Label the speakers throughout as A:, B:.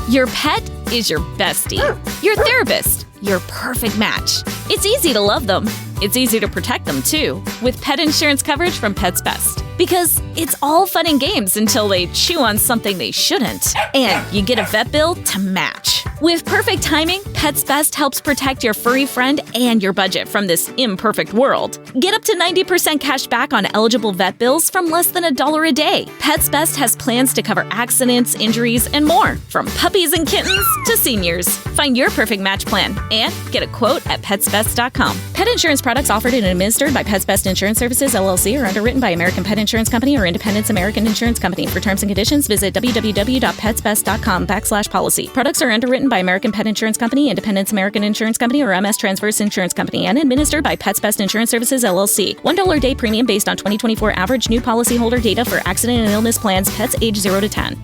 A: Your pet is your bestie, your therapist, your perfect match. It's easy to love them. It's easy to protect them, too, with pet insurance coverage from Pets Best. Because it's all fun and games until they chew on something they shouldn't. And you get a vet bill to match. With perfect timing, Pets Best helps protect your furry friend and your budget from this imperfect world. Get up to 90% cash back on eligible vet bills from less than $1 a day. Pets Best has plans to cover accidents, injuries, and more, from puppies and kittens to seniors. Find your perfect match plan and get a quote at petsbest.com. Pet insurance products offered and administered by Pets Best Insurance Services, LLC, are underwritten by American Pet Insurance Company or Independence American Insurance Company. For terms and conditions, visit www.petsbest.com/policy. Products are underwritten by American Pet Insurance Company, Independence American Insurance Company, or MS Transverse Insurance Company, and administered by Pets Best Insurance Services, LLC. $1 a day premium based on 2024 average new policyholder data for accident and illness plans, pets age 0 to 10.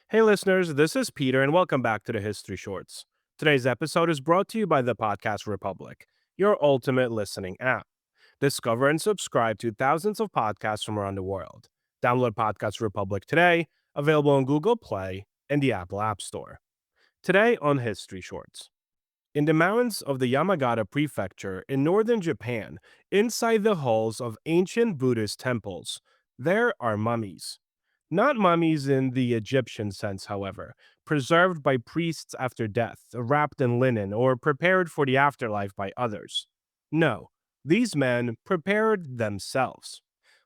B: Hey listeners, this is Peter and welcome back to the History Shorts. Today's episode is brought to you by the Podcast Republic, your ultimate listening app. Discover and subscribe to thousands of podcasts from around the world. Download Podcast Republic today, available on Google Play and the Apple App Store. Today on History Shorts. In the mountains of the Yamagata Prefecture in northern Japan, inside the halls of ancient Buddhist temples, there are mummies. Not mummies in the Egyptian sense, however, preserved by priests after death, wrapped in linen, or prepared for the afterlife by others. No, these men prepared themselves,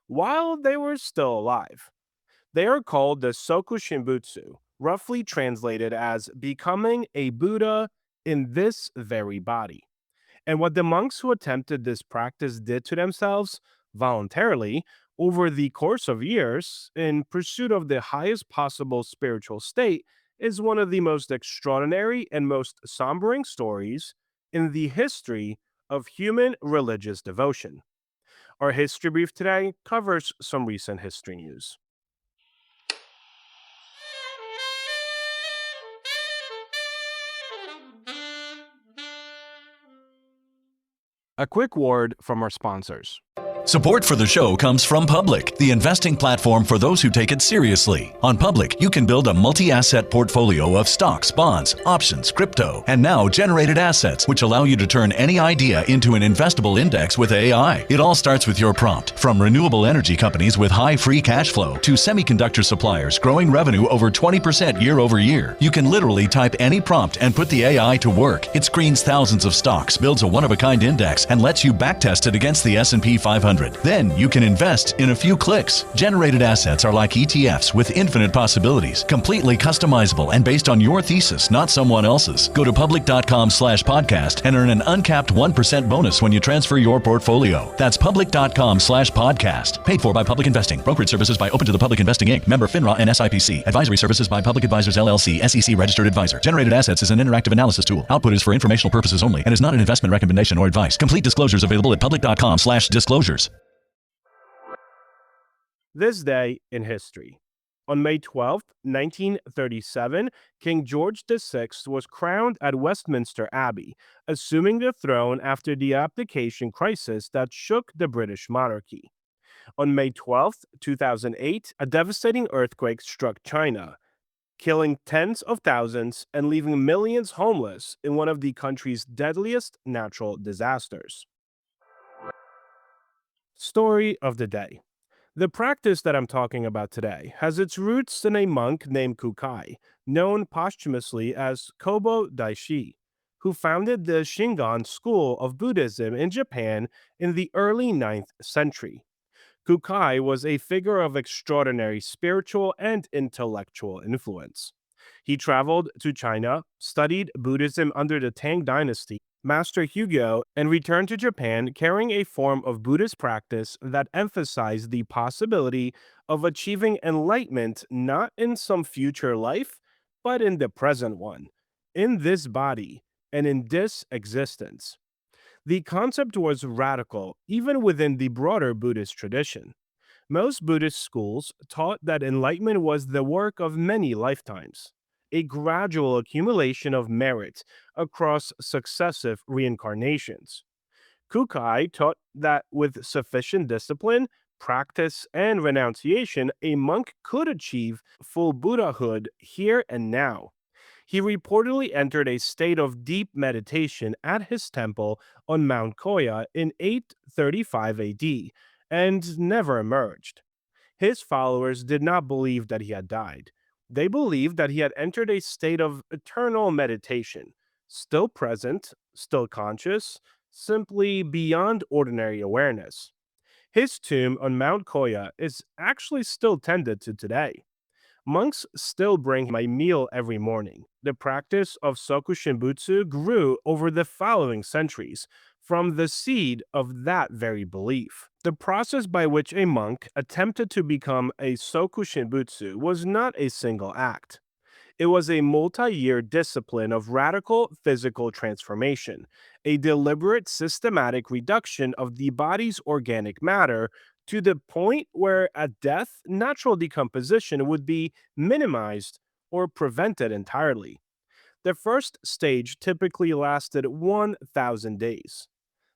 B: while they were still alive. They are called the Sokushinbutsu, roughly translated as becoming a Buddha in this very body. And what the monks who attempted this practice did to themselves, voluntarily, over the course of years, in pursuit of the highest possible spiritual state, is one of the most extraordinary and most sombering stories in the history of human religious devotion. Our history brief today covers some recent history news. A quick word from our sponsors.
C: Support for the show comes from Public, the investing platform for those who take it seriously. On Public, you can build a multi-asset portfolio of stocks, bonds, options, crypto, and now generated assets, which allow you to turn any idea into an investable index with AI. It all starts with your prompt. From renewable energy companies with high free cash flow to semiconductor suppliers growing revenue over 20% year over year, you can literally type any prompt and put the AI to work. It screens thousands of stocks, builds a one-of-a-kind index, and lets you backtest it against the S&P 500. Then you can invest in a few clicks. Generated assets are like ETFs with infinite possibilities, completely customizable and based on your thesis, not someone else's. Go to public.com/podcast and earn an uncapped 1% bonus when you transfer your portfolio. That's public.com/podcast. Paid for by Public Investing. Brokerage services by Open to the Public Investing Inc. Member FINRA and SIPC. Advisory services by Public Advisors LLC, SEC registered advisor. Generated assets is an interactive analysis tool. Output is for informational purposes only and is not an investment recommendation or advice. Complete disclosures available at public.com/disclosures.
B: This day in history. On May 12, 1937, King George VI was crowned at Westminster Abbey, assuming the throne after the abdication crisis that shook the British monarchy. On May 12, 2008, a devastating earthquake struck China, killing tens of thousands and leaving millions homeless in one of the country's deadliest natural disasters. Story of the day. The practice that I'm talking about today has its roots in a monk named Kukai, known posthumously as Kobo Daishi, who founded the Shingon school of Buddhism in Japan in the early 9th century. Kukai was a figure of extraordinary spiritual and intellectual influence. He traveled to China, studied Buddhism under the Tang Dynasty, mastered Hugyo, and returned to Japan carrying a form of Buddhist practice that emphasized the possibility of achieving enlightenment not in some future life, but in the present one, in this body, and in this existence. The concept was radical even within the broader Buddhist tradition. Most Buddhist schools taught that enlightenment was the work of many lifetimes, a gradual accumulation of merit across successive reincarnations. Kukai taught that with sufficient discipline, practice, and renunciation, a monk could achieve full Buddhahood here and now. He reportedly entered a state of deep meditation at his temple on Mount Koya in 835 AD and never emerged. His followers did not believe that he had died. They believed that he had entered a state of eternal meditation, still present, still conscious, simply beyond ordinary awareness. His tomb on Mount Koya is actually still tended to today. Monks still bring him a meal every morning. The practice of Sokushinbutsu grew over the following centuries from the seed of that very belief. The process by which a monk attempted to become a Sokushinbutsu was not a single act. It was a multi year discipline of radical physical transformation, a deliberate systematic reduction of the body's organic matter to the point where at death, natural decomposition would be minimized or prevented entirely. The first stage typically lasted 1,000 days.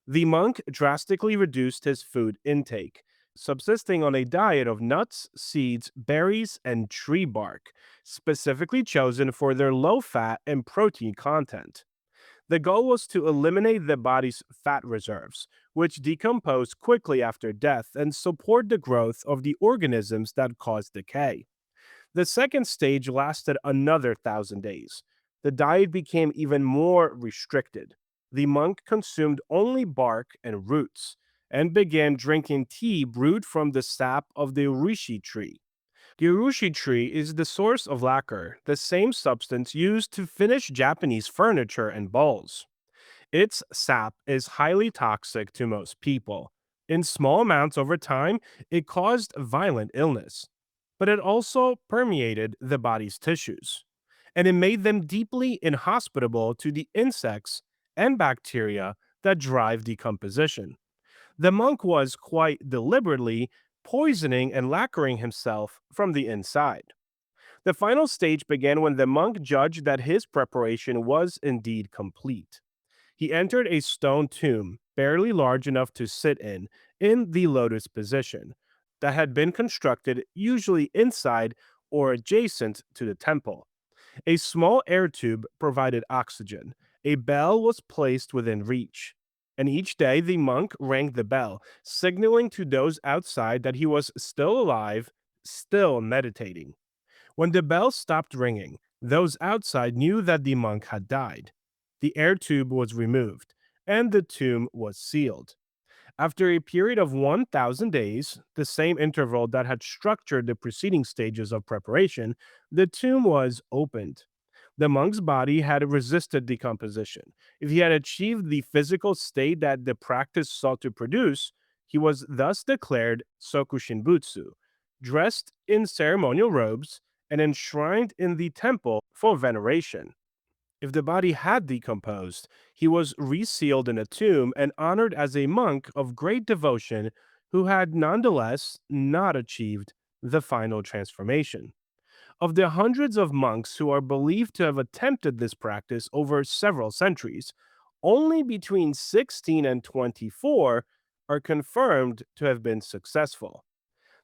B: The monk drastically reduced his food intake, subsisting on a diet of nuts, seeds, berries, and tree bark, specifically chosen for their low fat and protein content. The goal was to eliminate the body's fat reserves, which decompose quickly after death, and support the growth of the organisms that cause decay. The second stage lasted another 1,000 days. The diet became even more restricted. The monk consumed only bark and roots, and began drinking tea brewed from the sap of the urushi tree. The urushi tree is the source of lacquer, the same substance used to finish Japanese furniture and bowls. Its sap is highly toxic to most people. In small amounts over time, it caused violent illness, but it also permeated the body's tissues, and it made them deeply inhospitable to the insects and bacteria that drive decomposition. The monk was quite deliberately poisoning and lacquering himself from the inside. The final stage began when the monk judged that his preparation was indeed complete. He entered a stone tomb, barely large enough to sit in the lotus position, that had been constructed usually inside or adjacent to the temple. A small air tube provided oxygen. A bell was placed within reach. And each day the monk rang the bell, signaling to those outside that he was still alive, still meditating. When the bell stopped ringing, those outside knew that the monk had died. The air tube was removed, and the tomb was sealed. After a period of 1,000 days, the same interval that had structured the preceding stages of preparation, the tomb was opened. The monk's body had resisted decomposition. If he had achieved the physical state that the practice sought to produce, he was thus declared Sokushinbutsu, dressed in ceremonial robes and enshrined in the temple for veneration. If the body had decomposed, he was resealed in a tomb and honored as a monk of great devotion who had nonetheless not achieved the final transformation. Of the hundreds of monks who are believed to have attempted this practice over several centuries, only between 16 and 24 are confirmed to have been successful.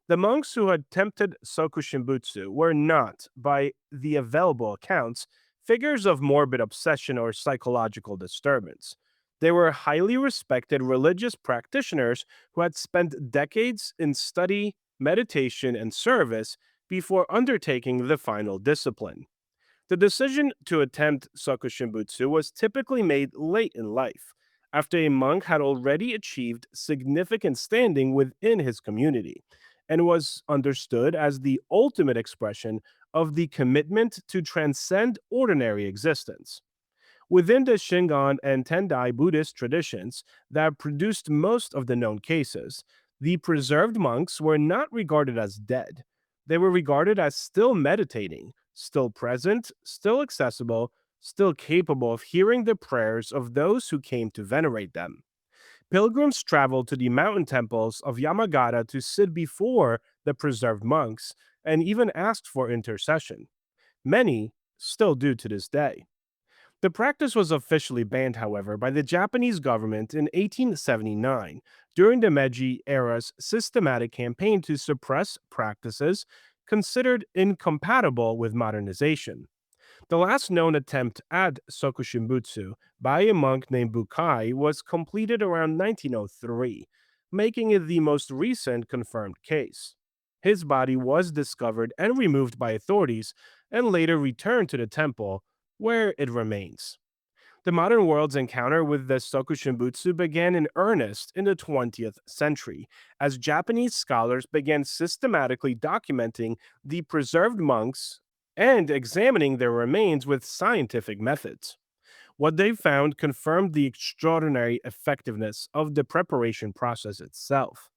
B: The monks who had attempted Sokushinbutsu were not, by the available accounts, figures of morbid obsession or psychological disturbance. They were highly respected religious practitioners who had spent decades in study, meditation, and service before undertaking the final discipline. The decision to attempt Sokushinbutsu was typically made late in life, after a monk had already achieved significant standing within his community, and was understood as the ultimate expression of the commitment to transcend ordinary existence. Within the Shingon and Tendai Buddhist traditions that produced most of the known cases, the preserved monks were not regarded as dead. They were regarded as still meditating, still present, still accessible, still capable of hearing the prayers of those who came to venerate them. Pilgrims traveled to the mountain temples of Yamagata to sit before the preserved monks and even asked for intercession. Many still do to this day. The practice was officially banned, however, by the Japanese government in 1879 during the Meiji era's systematic campaign to suppress practices considered incompatible with modernization. The last known attempt at Sokushinbutsu by a monk named Bukai was completed around 1903, making it the most recent confirmed case. His body was discovered and removed by authorities and later returned to the temple, where it remains. The modern world's encounter with the Sokushinbutsu began in earnest in the 20th century, as Japanese scholars began systematically documenting the preserved monks and examining their remains with scientific methods. What they found confirmed the extraordinary effectiveness of the preparation process itself.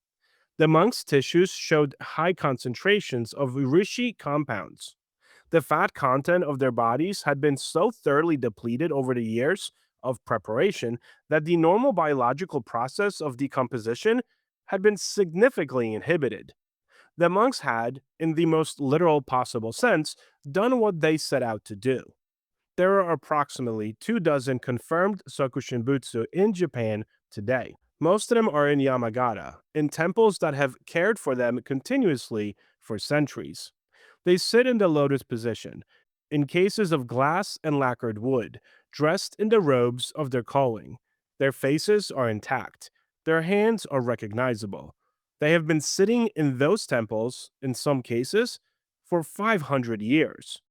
B: The monks' tissues showed high concentrations of reishi compounds. The fat content of their bodies had been so thoroughly depleted over the years of preparation that the normal biological process of decomposition had been significantly inhibited. The monks had, in the most literal possible sense, done what they set out to do. There are approximately 2 dozen confirmed Sokushinbutsu in Japan today. Most of them are in Yamagata, in temples that have cared for them continuously for centuries. They sit in the lotus position, in cases of glass and lacquered wood, dressed in the robes of their calling. Their faces are intact. Their hands are recognizable. They have been sitting in those temples, in some cases, for 500 years.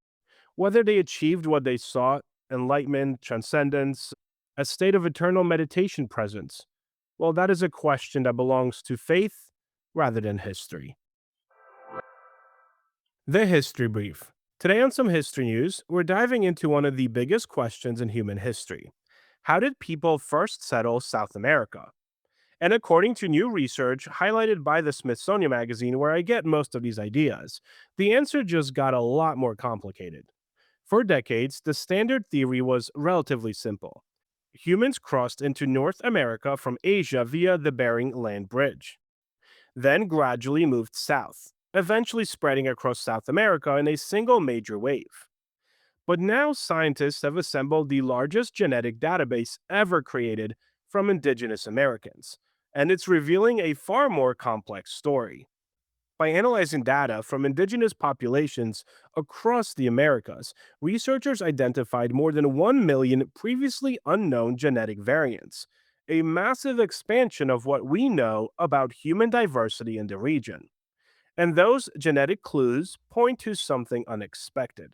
B: Whether they achieved what they sought, enlightenment, transcendence, a state of eternal meditation presence, well, that is a question that belongs to faith rather than history. The History Brief. Today on Some History News, we're diving into one of the biggest questions in human history. How did people first settle South America? And according to new research highlighted by the Smithsonian Magazine, where I get most of these ideas, the answer just got a lot more complicated. For decades, the standard theory was relatively simple. Humans crossed into North America from Asia via the Bering Land Bridge, then gradually moved south, eventually spreading across South America in a single major wave. But now scientists have assembled the largest genetic database ever created from indigenous Americans, and it's revealing a far more complex story. By analyzing data from indigenous populations across the Americas, researchers identified more than 1 million previously unknown genetic variants, a massive expansion of what we know about human diversity in the region. And those genetic clues point to something unexpected.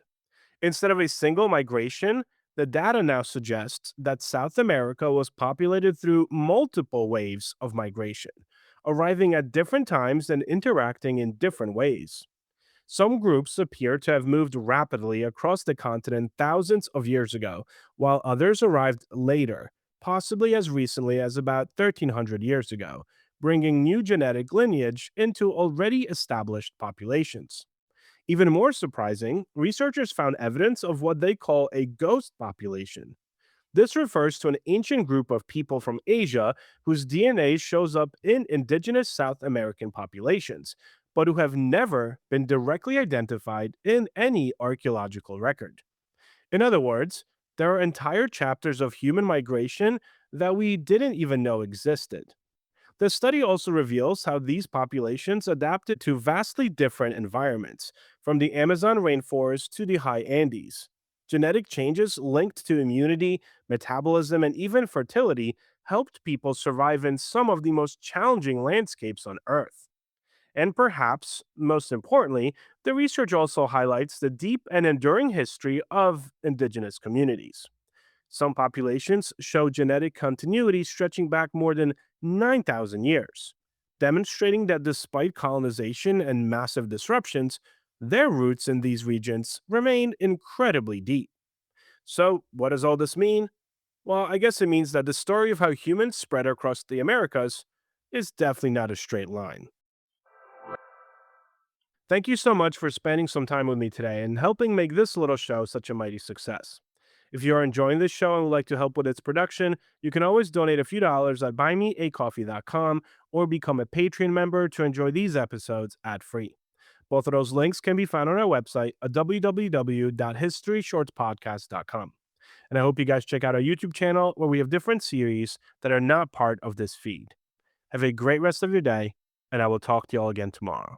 B: Instead of a single migration, the data now suggests that South America was populated through multiple waves of migration, arriving at different times and interacting in different ways. Some groups appear to have moved rapidly across the continent thousands of years ago, while others arrived later, possibly as recently as about 1300 years ago, bringing new genetic lineage into already established populations. Even more surprising, researchers found evidence of what they call a ghost population. This refers to an ancient group of people from Asia whose DNA shows up in indigenous South American populations, but who have never been directly identified in any archaeological record. In other words, there are entire chapters of human migration that we didn't even know existed. The study also reveals how these populations adapted to vastly different environments, from the Amazon rainforest to the high Andes. Genetic changes linked to immunity, metabolism, and even fertility helped people survive in some of the most challenging landscapes on Earth. And perhaps, most importantly, the research also highlights the deep and enduring history of indigenous communities. Some populations show genetic continuity stretching back more than 9,000 years, demonstrating that despite colonization and massive disruptions, their roots in these regions remain incredibly deep. So, what does all this mean? Well, I guess it means that the story of how humans spread across the Americas is definitely not a straight line. Thank you so much for spending some time with me today and helping make this little show such a mighty success. If you are enjoying this show and would like to help with its production, you can always donate a few dollars at buymeacoffee.com or become a Patreon member to enjoy these episodes ad-free. Both of those links can be found on our website at www.historyshortspodcast.com. And I hope you guys check out our YouTube channel where we have different series that are not part of this feed. Have a great rest of your day, and I will talk to you all again tomorrow.